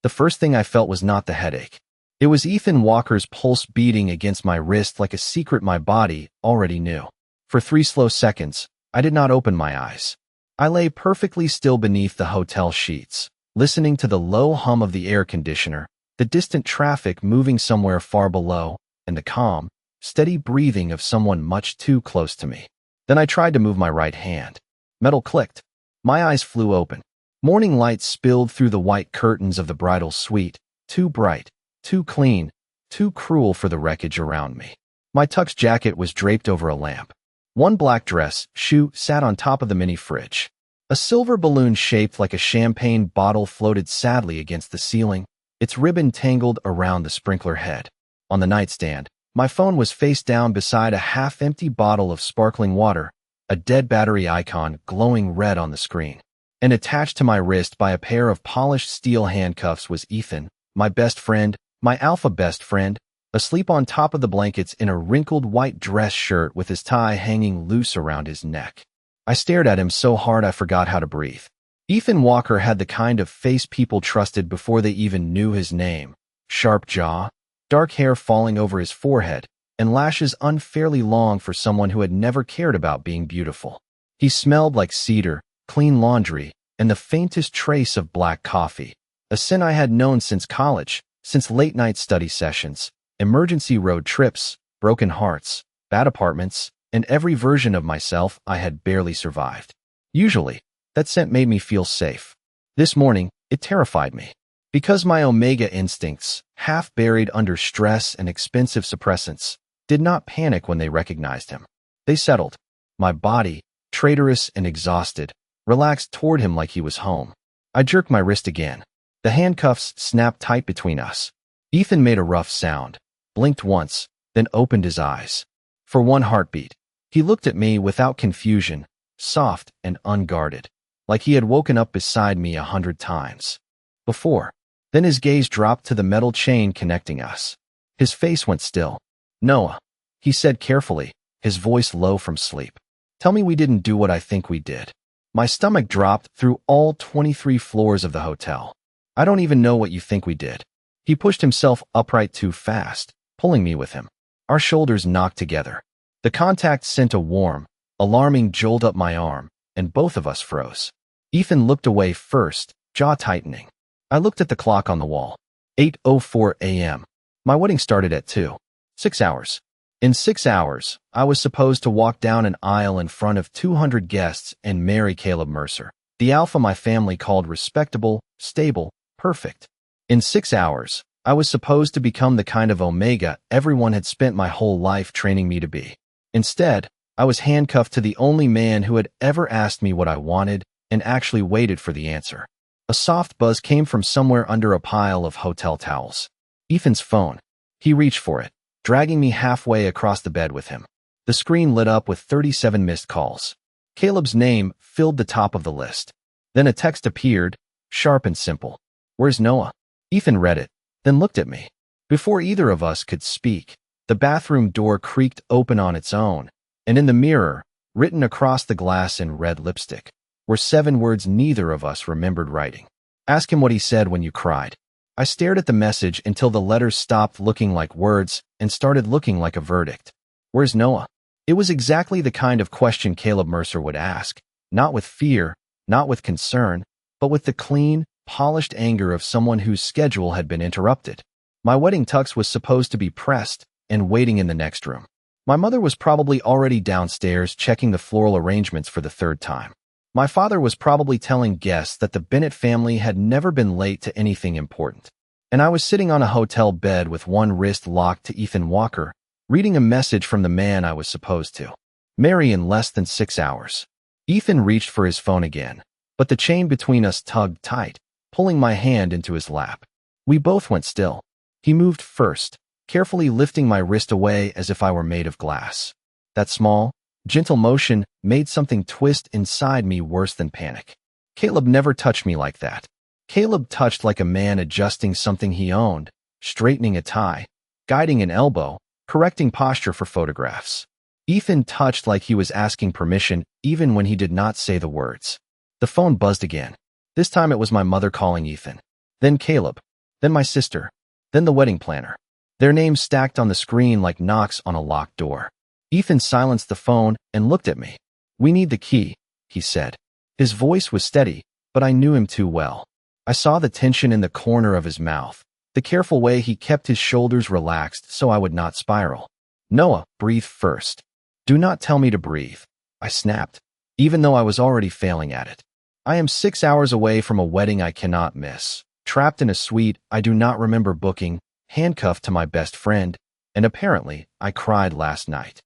The first thing I felt was not the headache. It was Ethan Walker's pulse beating against my wrist like a secret my body already knew. For 3 slow seconds, I did not open my eyes. I lay perfectly still beneath the hotel sheets, listening to the low hum of the air conditioner, the distant traffic moving somewhere far below, and the calm, steady breathing of someone much too close to me. Then I tried to move my right hand. Metal clicked. My eyes flew open. Morning light spilled through the white curtains of the bridal suite, too bright, too clean, too cruel for the wreckage around me. My tux jacket was draped over a lamp. One black dress shoe sat on top of the mini fridge. A silver balloon shaped like a champagne bottle floated sadly against the ceiling, its ribbon tangled around the sprinkler head. On the nightstand, my phone was face down beside a half-empty bottle of sparkling water, a dead battery icon glowing red on the screen. And attached to my wrist by a pair of polished steel handcuffs was Ethan, my best friend, my alpha best friend, asleep on top of the blankets in a wrinkled white dress shirt with his tie hanging loose around his neck. I stared at him so hard I forgot how to breathe. Ethan Walker had the kind of face people trusted before they even knew his name. Sharp jaw, dark hair falling over his forehead, and lashes unfairly long for someone who had never cared about being beautiful. He smelled like cedar, clean laundry, and the faintest trace of black coffee, a sin I had known since college, since late-night study sessions, emergency road trips, broken hearts, bad apartments, and every version of myself I had barely survived. Usually, that scent made me feel safe. This morning, it terrified me. Because my omega instincts, half buried under stress and expensive suppressants, did not panic when they recognized him. They settled. My body, traitorous and exhausted, relaxed toward him like he was home. I jerked my wrist again. The handcuffs snapped tight between us. Ethan made a rough sound, blinked once, then opened his eyes. For one heartbeat, he looked at me without confusion, soft and unguarded, like he had woken up beside me 100 times before. Then his gaze dropped to the metal chain connecting us. His face went still. "Noah," he said carefully, his voice low from sleep. "Tell me we didn't do what I think we did." My stomach dropped through all 23 floors of the hotel. "I don't even know what you think we did." He pushed himself upright too fast, pulling me with him. Our shoulders knocked together. The contact sent a warm, alarming jolt up my arm, and both of us froze. Ethan looked away first, jaw tightening. I looked at the clock on the wall. 8:04 a.m. My wedding started at 2. 6 hours. In 6 hours, I was supposed to walk down an aisle in front of 200 guests and marry Caleb Mercer, the alpha my family called respectable, stable, perfect. In 6 hours, I was supposed to become the kind of omega everyone had spent my whole life training me to be. Instead, I was handcuffed to the only man who had ever asked me what I wanted and actually waited for the answer. A soft buzz came from somewhere under a pile of hotel towels. Ethan's phone. He reached for it, dragging me halfway across the bed with him. The screen lit up with 37 missed calls. Caleb's name filled the top of the list. Then a text appeared, sharp and simple. "Where's Noah?" Ethan read it, then looked at me. Before either of us could speak, the bathroom door creaked open on its own, and in the mirror, written across the glass in red lipstick, were 7 words neither of us remembered writing. "Ask him what he said when you cried." I stared at the message until the letters stopped looking like words and started looking like a verdict. "Where's Noah?" It was exactly the kind of question Caleb Mercer would ask, not with fear, not with concern, but with the clean, polished anger of someone whose schedule had been interrupted. My wedding tux was supposed to be pressed and waiting in the next room. My mother was probably already downstairs checking the floral arrangements for the 3rd time. My father was probably telling guests that the Bennett family had never been late to anything important. And I was sitting on a hotel bed with one wrist locked to Ethan Walker, reading a message from the man I was supposed to marry in less than 6 hours. Ethan reached for his phone again, but the chain between us tugged tight, pulling my hand into his lap. We both went still. He moved first, carefully lifting my wrist away as if I were made of glass. That small, gentle motion made something twist inside me worse than panic. Caleb never touched me like that. Caleb touched like a man adjusting something he owned, straightening a tie, guiding an elbow, correcting posture for photographs. Ethan touched like he was asking permission even when he did not say the words. The phone buzzed again. This time it was my mother calling Ethan. Then Caleb. then my sister, then the wedding planner. Their names stacked on the screen like knocks on a locked door. Ethan silenced the phone and looked at me. "We need the key," he said. His voice was steady, but I knew him too well. I saw the tension in the corner of his mouth, the careful way he kept his shoulders relaxed so I would not spiral. "Noah, breathe first." "Do not tell me to breathe," I snapped, even though I was already failing at it. I am 6 hours away from a wedding I cannot miss, trapped in a suite I do not remember booking, handcuffed to my best friend, and apparently I cried last night.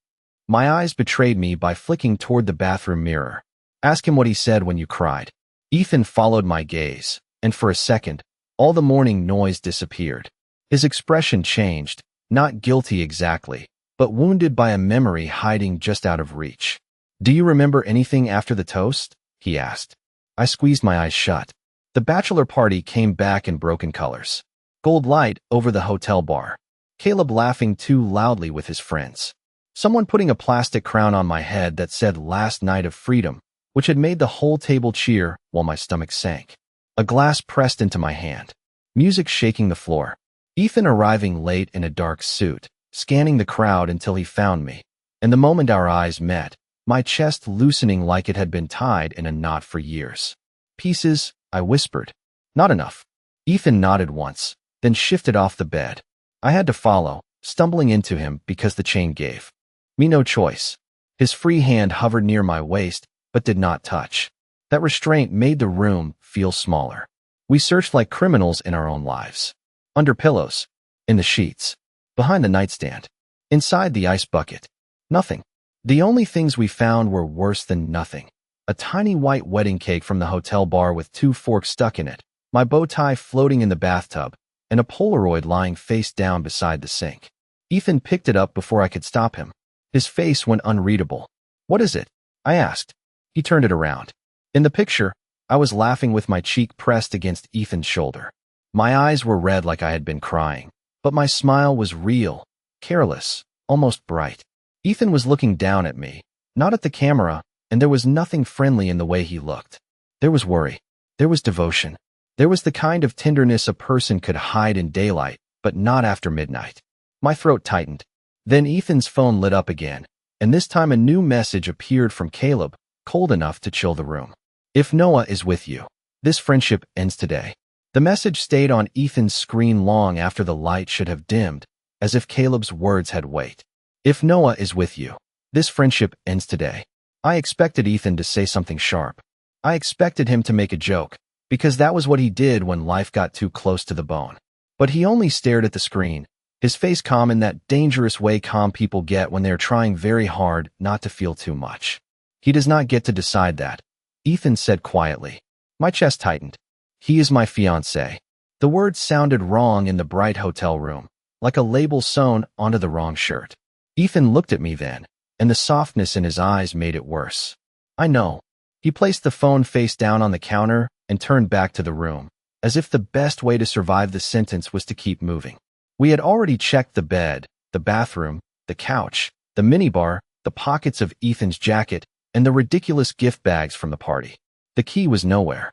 My eyes betrayed me by flicking toward the bathroom mirror. "Ask him what he said when you cried." Ethan followed my gaze, and for a second, all the morning noise disappeared. His expression changed, not guilty exactly, but wounded by a memory hiding just out of reach. "Do you remember anything after the toast?" he asked. I squeezed my eyes shut. The bachelor party came back in broken colors. Gold light over the hotel bar. Caleb laughing too loudly with his friends. Someone putting a plastic crown on my head that said "Last Night of Freedom," which had made the whole table cheer while my stomach sank. A glass pressed into my hand. Music shaking the floor. Ethan arriving late in a dark suit, scanning the crowd until he found me. And the moment our eyes met, my chest loosening like it had been tied in a knot for years. "Pieces," I whispered. "Not enough." Ethan nodded once, then shifted off the bed. I had to follow, stumbling into him because the chain gave me no choice. His free hand hovered near my waist, but did not touch. That restraint made the room feel smaller. We searched like criminals in our own lives. Under pillows, in the sheets, behind the nightstand, inside the ice bucket. Nothing. The only things we found were worse than nothing. A tiny white wedding cake from the hotel bar with 2 forks stuck in it, my bow tie floating in the bathtub, and a Polaroid lying face down beside the sink. Ethan picked it up before I could stop him. His face went unreadable. "What is it?" I asked. He turned it around. In the picture, I was laughing with my cheek pressed against Ethan's shoulder. My eyes were red like I had been crying, but my smile was real, careless, almost bright. Ethan was looking down at me, not at the camera, and there was nothing friendly in the way he looked. There was worry. There was devotion. There was the kind of tenderness a person could hide in daylight, but not after midnight. My throat tightened. Then Ethan's phone lit up again, and this time a new message appeared from Caleb, cold enough to chill the room. "If Noah is with you, this friendship ends today." The message stayed on Ethan's screen long after the light should have dimmed, as if Caleb's words had weight. "If Noah is with you, this friendship ends today." I expected Ethan to say something sharp. I expected him to make a joke, because that was what he did when life got too close to the bone. But he only stared at the screen, his face calm in that dangerous way calm people get when they are trying very hard not to feel too much. "He does not get to decide that," Ethan said quietly. My chest tightened. "He is my fiancé." The words sounded wrong in the bright hotel room, like a label sewn onto the wrong shirt. Ethan looked at me then, and the softness in his eyes made it worse. "I know." He placed the phone face down on the counter and turned back to the room, as if the best way to survive the sentence was to keep moving. We had already checked the bed, the bathroom, the couch, the minibar, the pockets of Ethan's jacket, and the ridiculous gift bags from the party. The key was nowhere.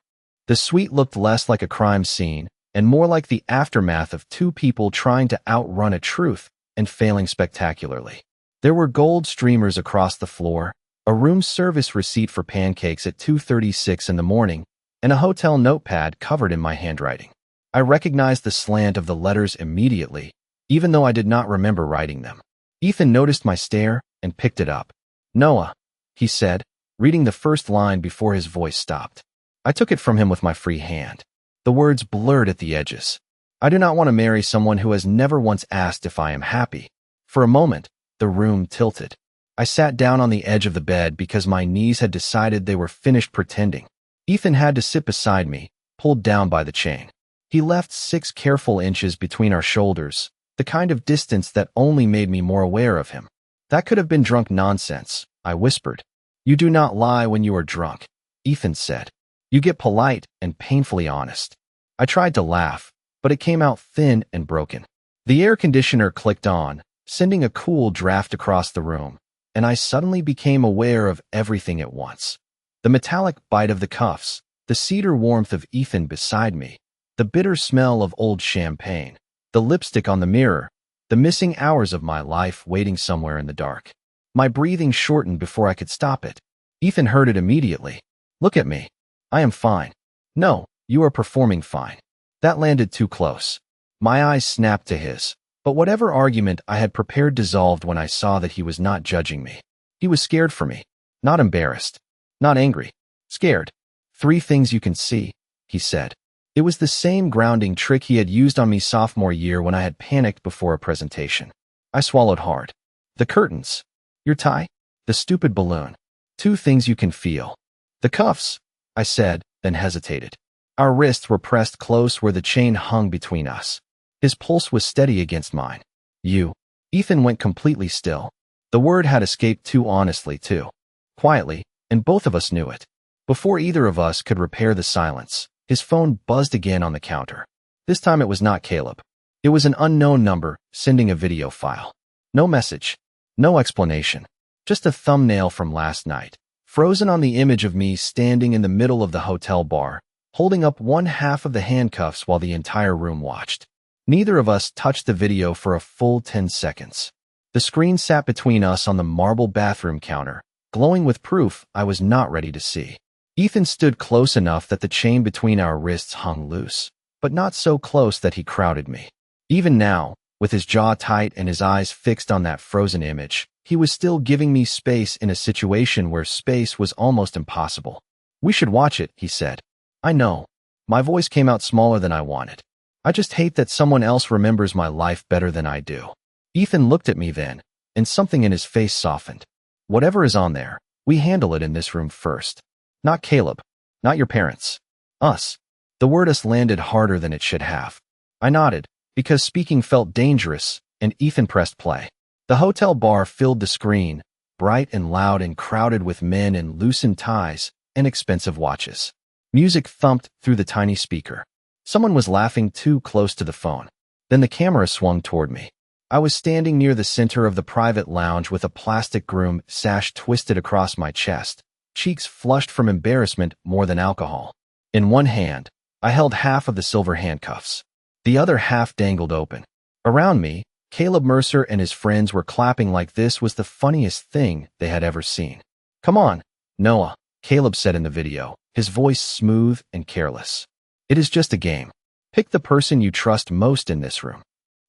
The suite looked less like a crime scene and more like the aftermath of 2 people trying to outrun a truth and failing spectacularly. There were gold streamers across the floor, a room service receipt for pancakes at 2:36 in the morning, and a hotel notepad covered in my handwriting. I recognized the slant of the letters immediately, even though I did not remember writing them. Ethan noticed my stare and picked it up. "Noah," he said, reading the first line before his voice stopped. I took it from him with my free hand. The words blurred at the edges. "I do not want to marry someone who has never once asked if I am happy." For a moment, the room tilted. I sat down on the edge of the bed because my knees had decided they were finished pretending. Ethan had to sit beside me, pulled down by the chain. He left 6 careful inches between our shoulders, the kind of distance that only made me more aware of him. "That could have been drunk nonsense," I whispered. "You do not lie when you are drunk," Ethan said. "You get polite and painfully honest." I tried to laugh, but it came out thin and broken. The air conditioner clicked on, sending a cool draft across the room, and I suddenly became aware of everything at once. The metallic bite of the cuffs, the cedar warmth of Ethan beside me, The bitter smell of old champagne, the lipstick on the mirror, the missing hours of my life waiting somewhere in the dark. My breathing shortened before I could stop it. Ethan heard it immediately. Look at me. I am fine. No, you are performing fine. That landed too close. My eyes snapped to his, but whatever argument I had prepared dissolved when I saw that he was not judging me. He was scared for me, not embarrassed, not angry, scared. 3 things you can see, he said. It was the same grounding trick he had used on me sophomore year when I had panicked before a presentation. I swallowed hard. The curtains. Your tie? The stupid balloon. 2 things you can feel. The cuffs, I said, then hesitated. Our wrists were pressed close where the chain hung between us. His pulse was steady against mine. You. Ethan went completely still. The word had escaped too honestly, too quietly, and both of us knew it. Before either of us could repair the silence, his phone buzzed again on the counter. This time it was not Caleb. It was an unknown number, sending a video file. No message. No explanation. Just a thumbnail from last night, frozen on the image of me standing in the middle of the hotel bar, holding up one half of the handcuffs while the entire room watched. Neither of us touched the video for a full 10 seconds. The screen sat between us on the marble bathroom counter, glowing with proof I was not ready to see. Ethan stood close enough that the chain between our wrists hung loose, but not so close that he crowded me. Even now, with his jaw tight and his eyes fixed on that frozen image, he was still giving me space in a situation where space was almost impossible. We should watch it, he said. I know. My voice came out smaller than I wanted. I just hate that someone else remembers my life better than I do. Ethan looked at me then, and something in his face softened. Whatever is on there, we handle it in this room first. Not Caleb. Not your parents. Us. The word us landed harder than it should have. I nodded, because speaking felt dangerous, and Ethan pressed play. The hotel bar filled the screen, bright and loud and crowded with men in loosened ties and expensive watches. Music thumped through the tiny speaker. Someone was laughing too close to the phone. Then the camera swung toward me. I was standing near the center of the private lounge with a plastic groom sash twisted across my chest, cheeks flushed from embarrassment more than alcohol. In one hand, I held half of the silver handcuffs. The other half dangled open. Around me, Caleb Mercer and his friends were clapping like this was the funniest thing they had ever seen. Come on, Noah, Caleb said in the video, his voice smooth and careless. It is just a game. Pick the person you trust most in this room.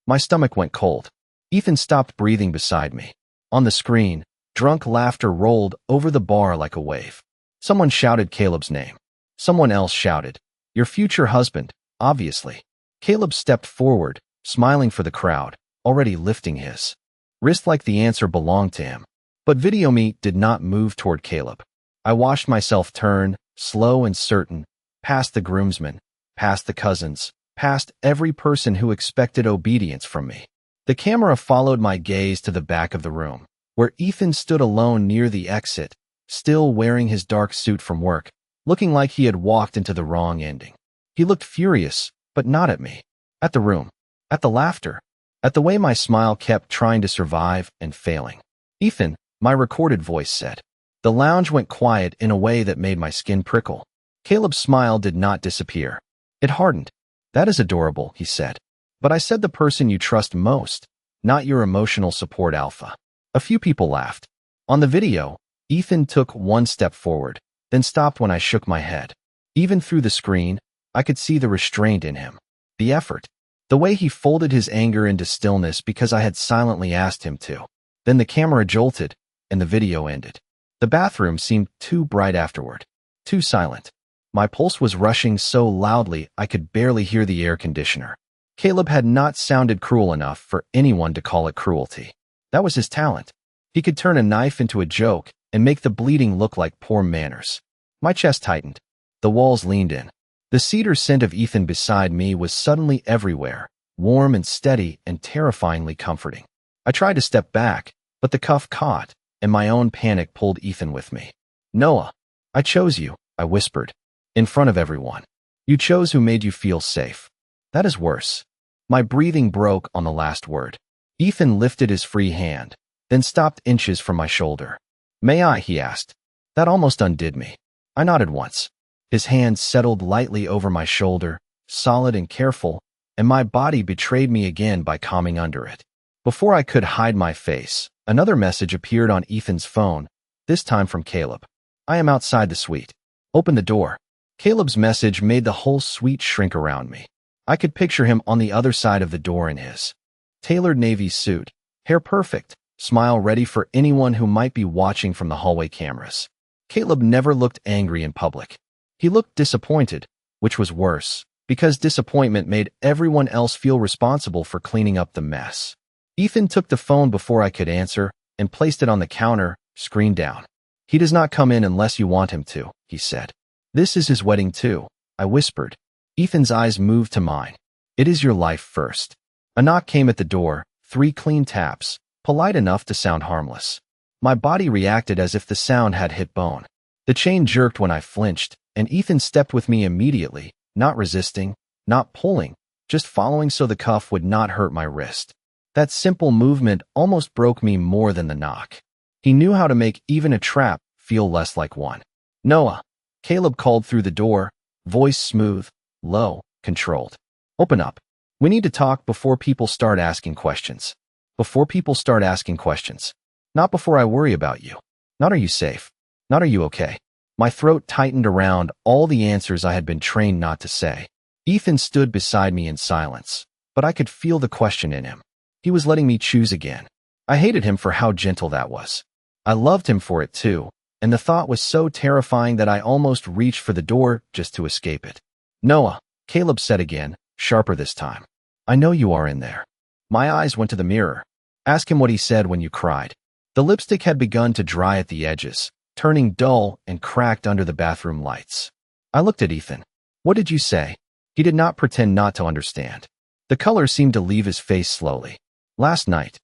My stomach went cold. Ethan stopped breathing beside me. On the screen, drunk laughter rolled over the bar like a wave. Someone shouted Caleb's name. Someone else shouted, your future husband, obviously. Caleb stepped forward, smiling for the crowd, already lifting his wrist like the answer belonged to him. But video me did not move toward Caleb. I watched myself turn, slow and certain, past the groomsmen, past the cousins, past every person who expected obedience from me. The camera followed my gaze to the back of the room, where Ethan stood alone near the exit, still wearing his dark suit from work, looking like he had walked into the wrong ending. He looked furious, but not at me. At the room. At the laughter. At the way my smile kept trying to survive and failing. Ethan, my recorded voice said. The lounge went quiet in a way that made my skin prickle. Caleb's smile did not disappear. It hardened. That is adorable, he said. But I said the person you trust most, not your emotional support alpha. A few people laughed. On the video, Ethan took one step forward, then stopped when I shook my head. Even through the screen, I could see the restraint in him. The effort. The way he folded his anger into stillness because I had silently asked him to. Then the camera jolted, and the video ended. The bathroom seemed too bright afterward. Too silent. My pulse was rushing so loudly I could barely hear the air conditioner. Caleb had not sounded cruel enough for anyone to call it cruelty. That was his talent. He could turn a knife into a joke and make the bleeding look like poor manners. My chest tightened. The walls leaned in. The cedar scent of Ethan beside me was suddenly everywhere, warm and steady and terrifyingly comforting. I tried to step back, but the cuff caught, and my own panic pulled Ethan with me. Noah, I chose you, I whispered. In front of everyone. You chose who made you feel safe. That is worse. My breathing broke on the last word. Ethan lifted his free hand, then stopped inches from my shoulder. May I, he asked. That almost undid me. I nodded once. His hand settled lightly over my shoulder, solid and careful, and my body betrayed me again by calming under it. Before I could hide my face, another message appeared on Ethan's phone, this time from Caleb. I am outside the suite. Open the door. Caleb's message made the whole suite shrink around me. I could picture him on the other side of the door in his tailored navy suit, hair perfect, smile ready for anyone who might be watching from the hallway cameras. Caleb never looked angry in public. He looked disappointed, which was worse, because disappointment made everyone else feel responsible for cleaning up the mess. Ethan took the phone before I could answer and placed it on the counter, screen down. He does not come in unless you want him to, he said. This is his wedding too, I whispered. Ethan's eyes moved to mine. It is your life first. A knock came at the door, 3 clean taps, polite enough to sound harmless. My body reacted as if the sound had hit bone. The chain jerked when I flinched, and Ethan stepped with me immediately, not resisting, not pulling, just following so the cuff would not hurt my wrist. That simple movement almost broke me more than the knock. He knew how to make even a trap feel less like one. Noah, Caleb called through the door, voice smooth, low, controlled. Open up. We need to talk before people start asking questions. Before people start asking questions. Not before I worry about you. Not are you safe. Not are you okay. My throat tightened around all the answers I had been trained not to say. Ethan stood beside me in silence, but I could feel the question in him. He was letting me choose again. I hated him for how gentle that was. I loved him for it too, and the thought was so terrifying that I almost reached for the door just to escape it. Noah, Caleb said again, sharper this time. I know you are in there. My eyes went to the mirror. Ask him what he said when you cried. The lipstick had begun to dry at the edges, turning dull and cracked under the bathroom lights. I looked at Ethan. What did you say? He did not pretend not to understand. The color seemed to leave his face slowly. Last night.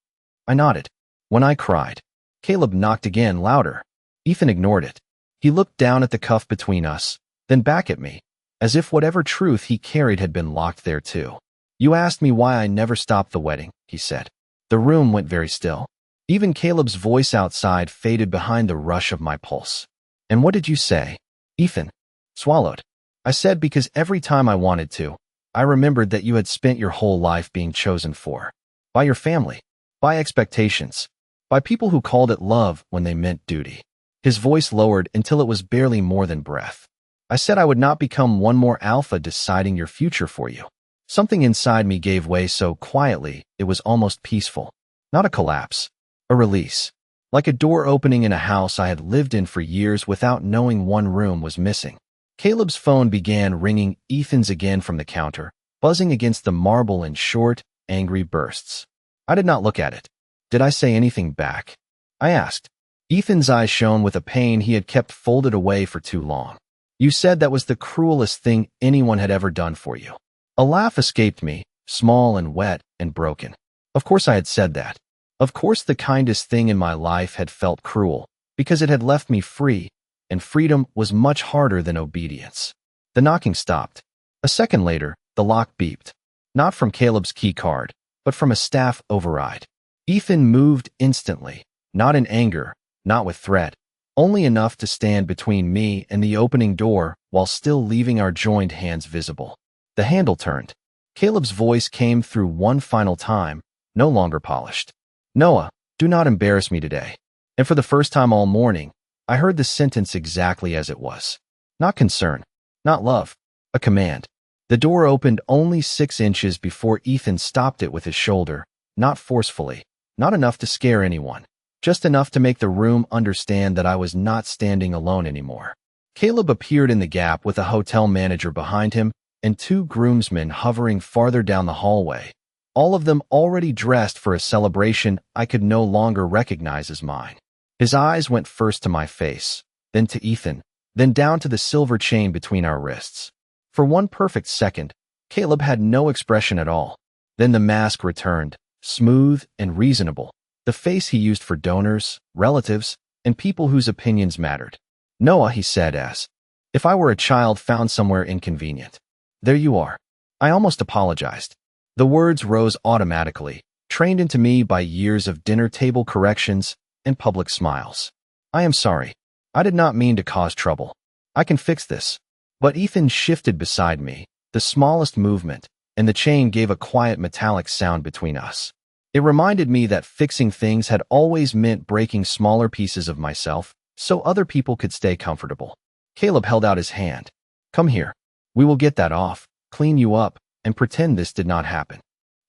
I nodded. When I cried. Caleb knocked again, louder. Ethan ignored it. He looked down at the cuff between us, then back at me, as if whatever truth he carried had been locked there too. You asked me why I never stopped the wedding, he said. The room went very still. Even Caleb's voice outside faded behind the rush of my pulse. And what did you say? Ethan swallowed. I said because every time I wanted to, I remembered that you had spent your whole life being chosen for. By your family. By expectations. By people who called it love when they meant duty. His voice lowered until it was barely more than breath. I said I would not become one more alpha deciding your future for you. Something inside me gave way so quietly, it was almost peaceful. Not a collapse. A release. Like a door opening in a house I had lived in for years without knowing one room was missing. Caleb's phone began ringing, Ethan's again from the counter, buzzing against the marble in short, angry bursts. I did not look at it. Did I say anything back? I asked. Ethan's eyes shone with a pain he had kept folded away for too long. You said that was the cruelest thing anyone had ever done for you. A laugh escaped me, small and wet and broken. Of course I had said that. Of course the kindest thing in my life had felt cruel, because it had left me free, and freedom was much harder than obedience. The knocking stopped. A second later, the lock beeped. Not from Caleb's key card, but from a staff override. Ethan moved instantly, not in anger, not with threat, only enough to stand between me and the opening door while still leaving our joined hands visible. The handle turned. Caleb's voice came through one final time, no longer polished. Noah, do not embarrass me today. And for the first time all morning, I heard the sentence exactly as it was. Not concern, not love, a command. The door opened only 6 inches before Ethan stopped it with his shoulder, not forcefully, not enough to scare anyone, just enough to make the room understand that I was not standing alone anymore. Caleb appeared in the gap with a hotel manager behind him and 2 groomsmen hovering farther down the hallway, all of them already dressed for a celebration I could no longer recognize as mine. His eyes went first to my face, then to Ethan, then down to the silver chain between our wrists. For one perfect second, Caleb had no expression at all. Then the mask returned, smooth and reasonable, the face he used for donors, relatives, and people whose opinions mattered. Noah, he said as if I were a child found somewhere inconvenient. There you are. I almost apologized. The words rose automatically, trained into me by years of dinner table corrections and public smiles. I am sorry. I did not mean to cause trouble. I can fix this. But Ethan shifted beside me, the smallest movement, and the chain gave a quiet metallic sound between us. It reminded me that fixing things had always meant breaking smaller pieces of myself so other people could stay comfortable. Caleb held out his hand. Come here. We will get that off, clean you up, and pretend this did not happen.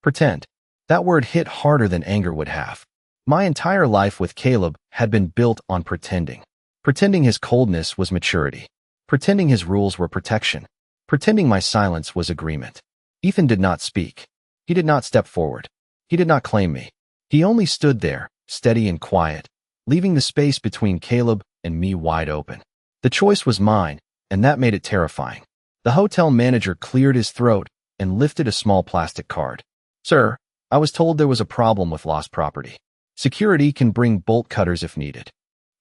Pretend. That word hit harder than anger would have. My entire life with Caleb had been built on pretending. Pretending his coldness was maturity. Pretending his rules were protection. Pretending my silence was agreement. Ethan did not speak. He did not step forward. He did not claim me. He only stood there, steady and quiet, leaving the space between Caleb and me wide open. The choice was mine, and that made it terrifying. The hotel manager cleared his throat and lifted a small plastic card. Sir, I was told there was a problem with lost property. Security can bring bolt cutters if needed.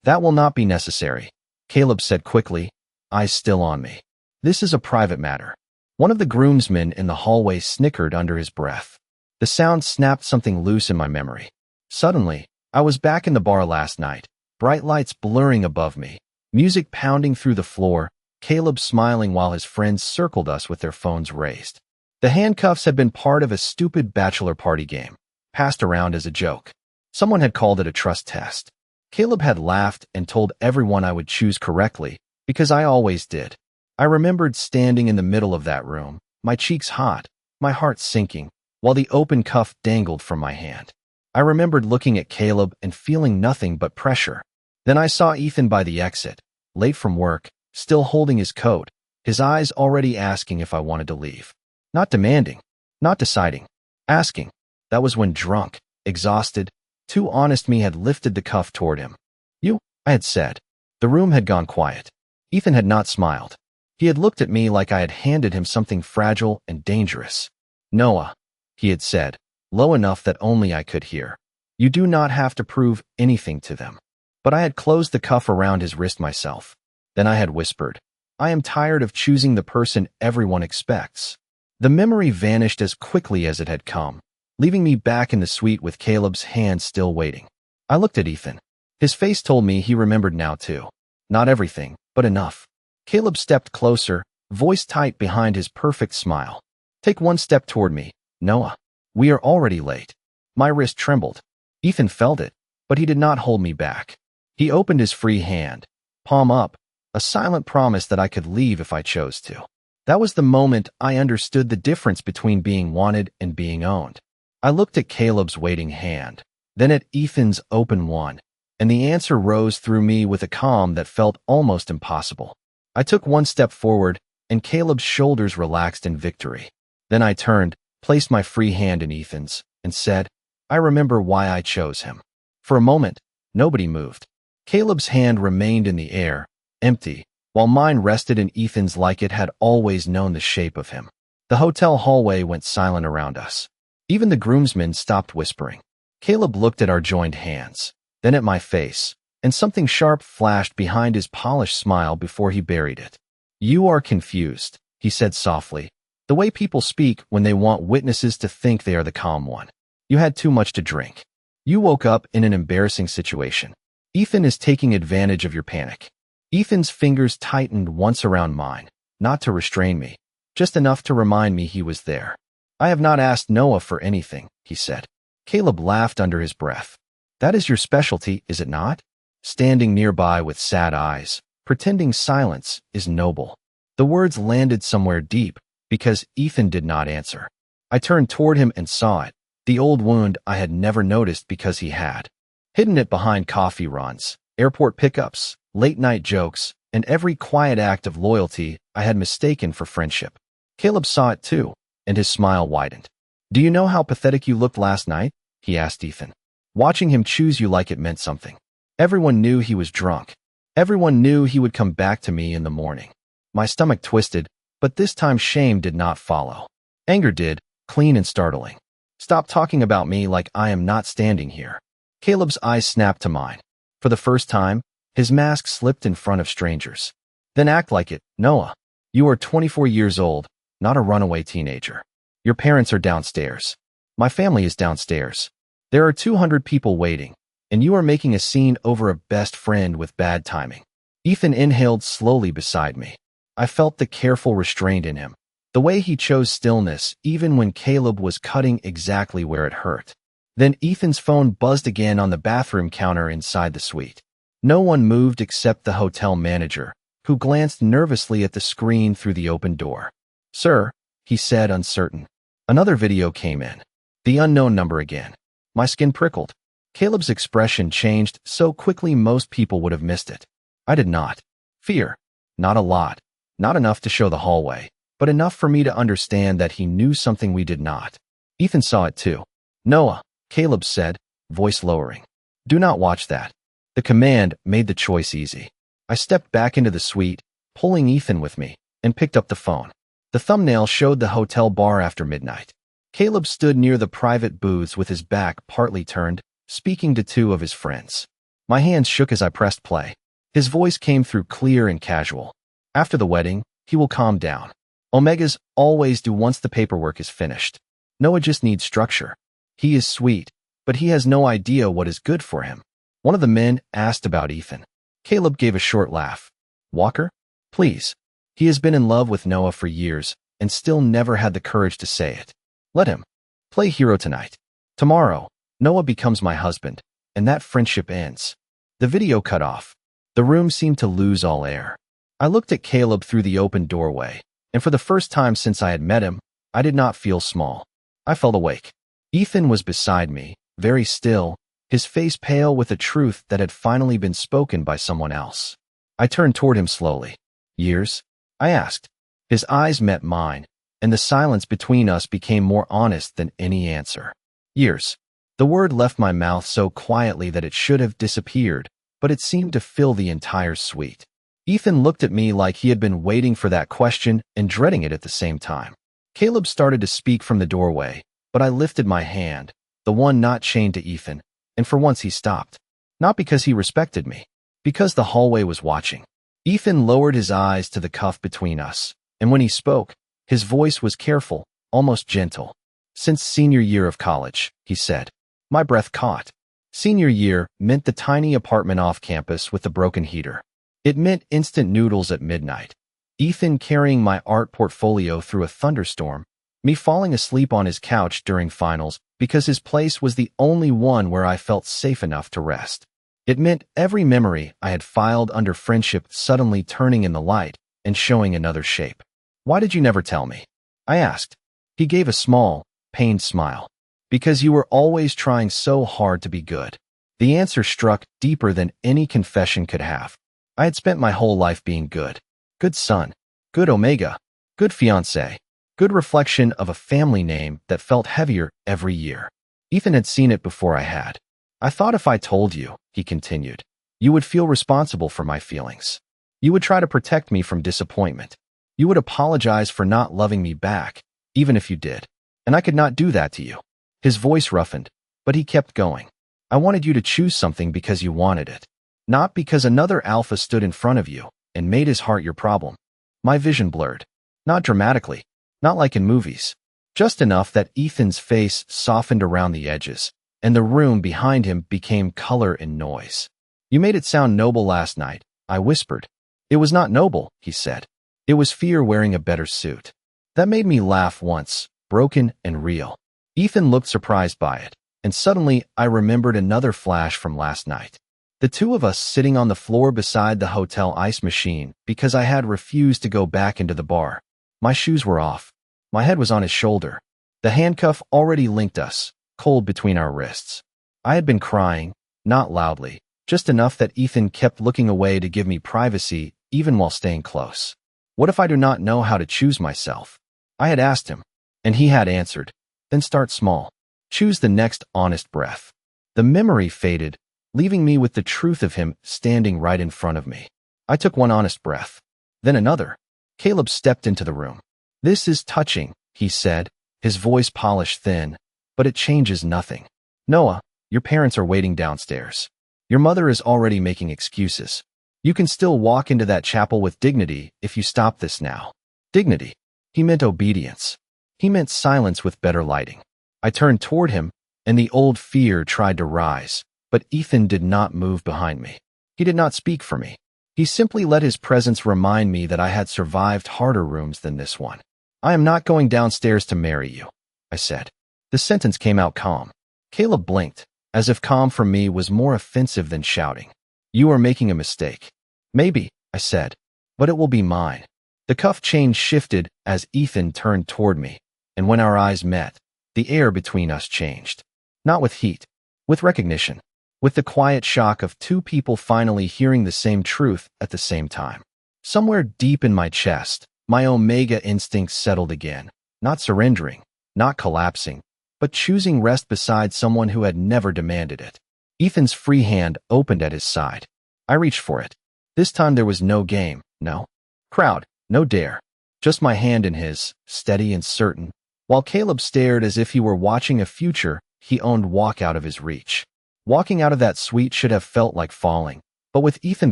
That will not be necessary, Caleb said quickly, eyes still on me. This is a private matter. One of the groomsmen in the hallway snickered under his breath. The sound snapped something loose in my memory. Suddenly, I was back in the bar last night, bright lights blurring above me, music pounding through the floor, Caleb smiling while his friends circled us with their phones raised. The handcuffs had been part of a stupid bachelor party game, passed around as a joke. Someone had called it a trust test. Caleb had laughed and told everyone I would choose correctly, because I always did. I remembered standing in the middle of that room, my cheeks hot, my heart sinking, while the open cuff dangled from my hand. I remembered looking at Caleb and feeling nothing but pressure. Then I saw Ethan by the exit, late from work, still holding his coat, his eyes already asking if I wanted to leave. Not demanding, not deciding, asking. That was when drunk, exhausted, too honest me had lifted the cuff toward him. You, I had said. The room had gone quiet. Ethan had not smiled. He had looked at me like I had handed him something fragile and dangerous. Noah, he had said, low enough that only I could hear. You do not have to prove anything to them. But I had closed the cuff around his wrist myself. Then I had whispered, I am tired of choosing the person everyone expects. The memory vanished as quickly as it had come, leaving me back in the suite with Caleb's hand still waiting. I looked at Ethan. His face told me he remembered now too. Not everything, but enough. Caleb stepped closer, voice tight behind his perfect smile. Take one step toward me, Noah. We are already late. My wrist trembled. Ethan felt it, but he did not hold me back. He opened his free hand, palm up, a silent promise that I could leave if I chose to. That was the moment I understood the difference between being wanted and being owned. I looked at Caleb's waiting hand, then at Ethan's open one, and the answer rose through me with a calm that felt almost impossible. I took one step forward, and Caleb's shoulders relaxed in victory. Then I turned, placed my free hand in Ethan's, and said, I remember why I chose him. For a moment, nobody moved. Caleb's hand remained in the air, empty, while mine rested in Ethan's like it had always known the shape of him. The hotel hallway went silent around us. Even the groomsmen stopped whispering. Caleb looked at our joined hands, then at my face, and something sharp flashed behind his polished smile before he buried it. You are confused, he said softly, the way people speak when they want witnesses to think they are the calm one. You had too much to drink. You woke up in an embarrassing situation. Ethan is taking advantage of your panic. Ethan's fingers tightened once around mine, not to restrain me, just enough to remind me he was there. I have not asked Noah for anything, he said. Caleb laughed under his breath. That is your specialty, is it not? Standing nearby with sad eyes, pretending silence is noble. The words landed somewhere deep, because Ethan did not answer. I turned toward him and saw it, the old wound I had never noticed because he had. Hidden it behind coffee runs, airport pickups, late-night jokes, and every quiet act of loyalty I had mistaken for friendship. Caleb saw it too, and his smile widened. Do you know how pathetic you looked last night? He asked Ethan. Watching him choose you like it meant something. Everyone knew he was drunk. Everyone knew he would come back to me in the morning. My stomach twisted, but this time shame did not follow. Anger did, clean and startling. Stop talking about me like I am not standing here. Caleb's eyes snapped to mine. For the first time, his mask slipped in front of strangers. Then act like it, Noah. You are 24 years old, not a runaway teenager. Your parents are downstairs. My family is downstairs. There are 200 people waiting, and you are making a scene over a best friend with bad timing. Ethan inhaled slowly beside me. I felt the careful restraint in him, The way he chose stillness, even when Caleb was cutting exactly where it hurt. Then Ethan's phone buzzed again on the bathroom counter inside the suite. No one moved except the hotel manager, who glanced nervously at the screen through the open door. "Sir," he said, uncertain. Another video came in. The unknown number again. My skin prickled. Caleb's expression changed so quickly most people would have missed it. I did not. Fear. Not a lot. Not enough to show the hallway, but enough for me to understand that he knew something we did not. Ethan saw it too. "Noah," Caleb said, voice lowering. "Do not watch that." The command made the choice easy. I stepped back into the suite, pulling Ethan with me, and picked up the phone. The thumbnail showed the hotel bar after midnight. Caleb stood near the private booths with his back partly turned, speaking to two of his friends. My hands shook as I pressed play. His voice came through clear and casual. "After the wedding, he will calm down. Omegas always do once the paperwork is finished. Noah just needs structure. He is sweet, but he has no idea what is good for him." One of the men asked about Ethan. Caleb gave a short laugh. "Walker? Please. He has been in love with Noah for years and still never had the courage to say it. Let him. Play hero tonight. Tomorrow, Noah becomes my husband, and that friendship ends." The video cut off. The room seemed to lose all air. I looked at Caleb through the open doorway, and for the first time since I had met him, I did not feel small. I felt awake. Ethan was beside me, very still, his face pale with a truth that had finally been spoken by someone else. I turned toward him slowly. "Years?" I asked. His eyes met mine, and the silence between us became more honest than any answer. "Years." The word left my mouth so quietly that it should have disappeared, but it seemed to fill the entire suite. Ethan looked at me like he had been waiting for that question and dreading it at the same time. Caleb started to speak from the doorway, but I lifted my hand, the one not chained to Ethan, and for once he stopped. Not because he respected me, because the hallway was watching. Ethan lowered his eyes to the cuff between us, and when he spoke, his voice was careful, almost gentle. "Since senior year of college," he said. My breath caught. Senior year meant the tiny apartment off campus with the broken heater. It meant instant noodles at midnight. Ethan carrying my art portfolio through a thunderstorm, me falling asleep on his couch during finals because his place was the only one where I felt safe enough to rest. It meant every memory I had filed under friendship suddenly turning in the light and showing another shape. "Why did you never tell me?" I asked. He gave a small, pained smile. "Because you were always trying so hard to be good." The answer struck deeper than any confession could have. I had spent my whole life being good. Good son, good Omega, good fiancé, good reflection of a family name that felt heavier every year. Ethan had seen it before I had. "I thought if I told you," he continued, "you would feel responsible for my feelings. You would try to protect me from disappointment. You would apologize for not loving me back, even if you did. And I could not do that to you." His voice roughened, but he kept going. "I wanted you to choose something because you wanted it, not because another alpha stood in front of you and made his heart your problem." My vision blurred. Not dramatically, not like in movies. Just enough that Ethan's face softened around the edges, and the room behind him became color and noise. "You made it sound noble last night," I whispered. "It was not noble," he said. "It was fear wearing a better suit." That made me laugh once, broken and real. Ethan looked surprised by it, and suddenly I remembered another flash from last night. The two of us sitting on the floor beside the hotel ice machine because I had refused to go back into the bar. My shoes were off. My head was on his shoulder. The handcuff already linked us, cold between our wrists. I had been crying, not loudly, just enough that Ethan kept looking away to give me privacy even while staying close. What if I do not know how to choose myself? I had asked him, and he had answered. Then start small. Choose the next honest breath. The memory faded, leaving me with the truth of him standing right in front of me. I took one honest breath. Then another. Caleb stepped into the room. "This is touching," he said, his voice polished thin, "but it changes nothing. Noah, your parents are waiting downstairs. Your mother is already making excuses. You can still walk into that chapel with dignity if you stop this now." Dignity. He meant obedience. He meant silence with better lighting. I turned toward him, and the old fear tried to rise, but Ethan did not move behind me. He did not speak for me. He simply let his presence remind me that I had survived harder rooms than this one. I am not going downstairs to marry you, I said. The sentence came out calm. Caleb blinked, as if calm for me was more offensive than shouting. You are making a mistake. Maybe, I said, but it will be mine. The cuff chain shifted as Ethan turned toward me, and when our eyes met, the air between us changed. Not with heat, with recognition, with the quiet shock of two people finally hearing the same truth at the same time. Somewhere deep in my chest, my omega instincts settled again, not surrendering, not collapsing, but choosing rest beside someone who had never demanded it. Ethan's free hand opened at his side. I reached for it. This time there was no game, no crowd, no dare. Just my hand in his, steady and certain, while Caleb stared as if he were watching a future he owned walk out of his reach. Walking out of that suite should have felt like falling, but with Ethan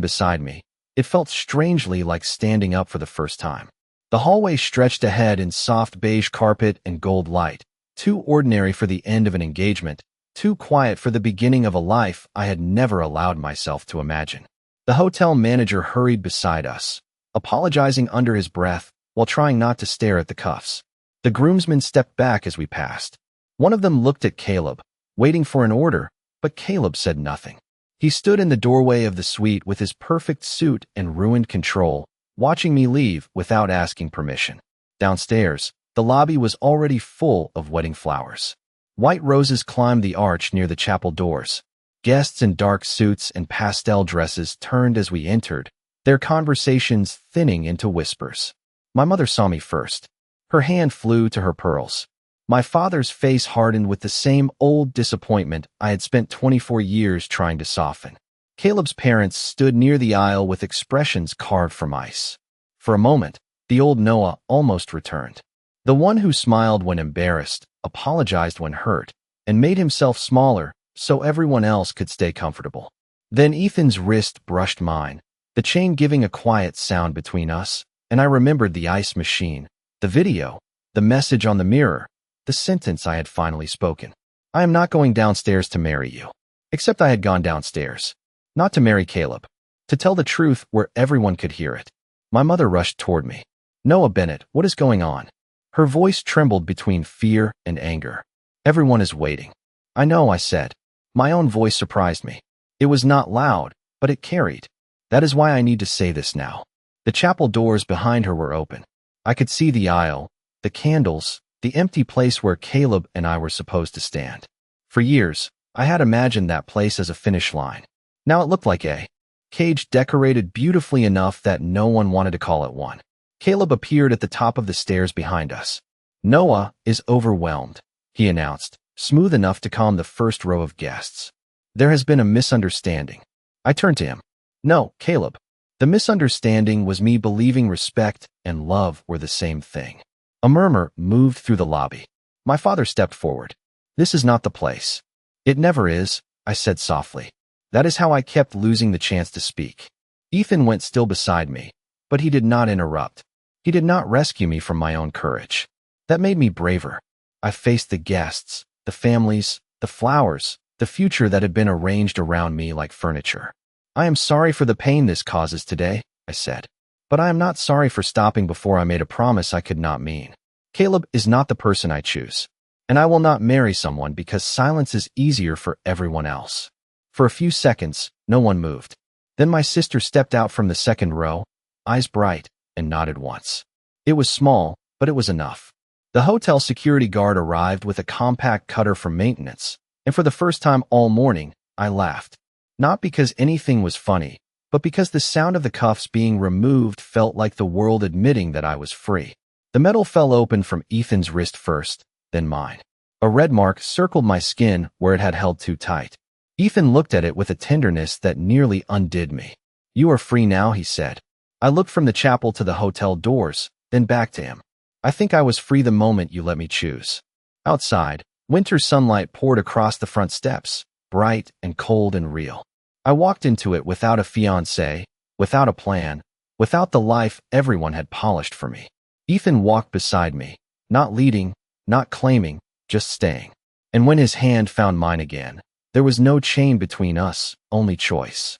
beside me, it felt strangely like standing up for the first time. The hallway stretched ahead in soft beige carpet and gold light, too ordinary for the end of an engagement, too quiet for the beginning of a life I had never allowed myself to imagine. The hotel manager hurried beside us, apologizing under his breath while trying not to stare at the cuffs. The groomsmen stepped back as we passed. One of them looked at Caleb, waiting for an order, but Caleb said nothing. He stood in the doorway of the suite with his perfect suit and ruined control, watching me leave without asking permission. Downstairs, the lobby was already full of wedding flowers. White roses climbed the arch near the chapel doors. Guests in dark suits and pastel dresses turned as we entered, their conversations thinning into whispers. My mother saw me first. Her hand flew to her pearls. My father's face hardened with the same old disappointment I had spent 24 years trying to soften. Caleb's parents stood near the aisle with expressions carved from ice. For a moment, the old Noah almost returned. The one who smiled when embarrassed, apologized when hurt, and made himself smaller so everyone else could stay comfortable. Then Ethan's wrist brushed mine, the chain giving a quiet sound between us, and I remembered the ice machine, the video, the message on the mirror, the sentence I had finally spoken. I am not going downstairs to marry you. Except I had gone downstairs. Not to marry Caleb. To tell the truth where everyone could hear it. My mother rushed toward me. Noah Bennett, what is going on? Her voice trembled between fear and anger. Everyone is waiting. I know, I said. My own voice surprised me. It was not loud, but it carried. That is why I need to say this now. The chapel doors behind her were open. I could see the aisle, the candles, the empty place where Caleb and I were supposed to stand. For years, I had imagined that place as a finish line. Now it looked like a cage decorated beautifully enough that no one wanted to call it one. Caleb appeared at the top of the stairs behind us. Noah is overwhelmed, he announced, smooth enough to calm the first row of guests. There has been a misunderstanding. I turned to him. No, Caleb. The misunderstanding was me believing respect and love were the same thing. A murmur moved through the lobby. My father stepped forward. This is not the place. It never is, I said softly. That is how I kept losing the chance to speak. Ethan went still beside me, but he did not interrupt. He did not rescue me from my own courage. That made me braver. I faced the guests, the families, the flowers, the future that had been arranged around me like furniture. I am sorry for the pain this causes today, I said. But I am not sorry for stopping before I made a promise I could not mean. Caleb is not the person I choose, and I will not marry someone because silence is easier for everyone else. For a few seconds, no one moved. Then my sister stepped out from the second row, eyes bright, and nodded once. It was small, but it was enough. The hotel security guard arrived with a compact cutter for maintenance, and for the first time all morning, I laughed. Not because anything was funny, but because the sound of the cuffs being removed felt like the world admitting that I was free. The metal fell open from Ethan's wrist first, then mine. A red mark circled my skin where it had held too tight. Ethan looked at it with a tenderness that nearly undid me. You are free now, he said. I looked from the chapel to the hotel doors, then back to him. I think I was free the moment you let me choose. Outside, winter sunlight poured across the front steps, bright and cold and real. I walked into it without a fiancé, without a plan, without the life everyone had polished for me. Ethan walked beside me, not leading, not claiming, just staying. And when his hand found mine again, there was no chain between us, only choice.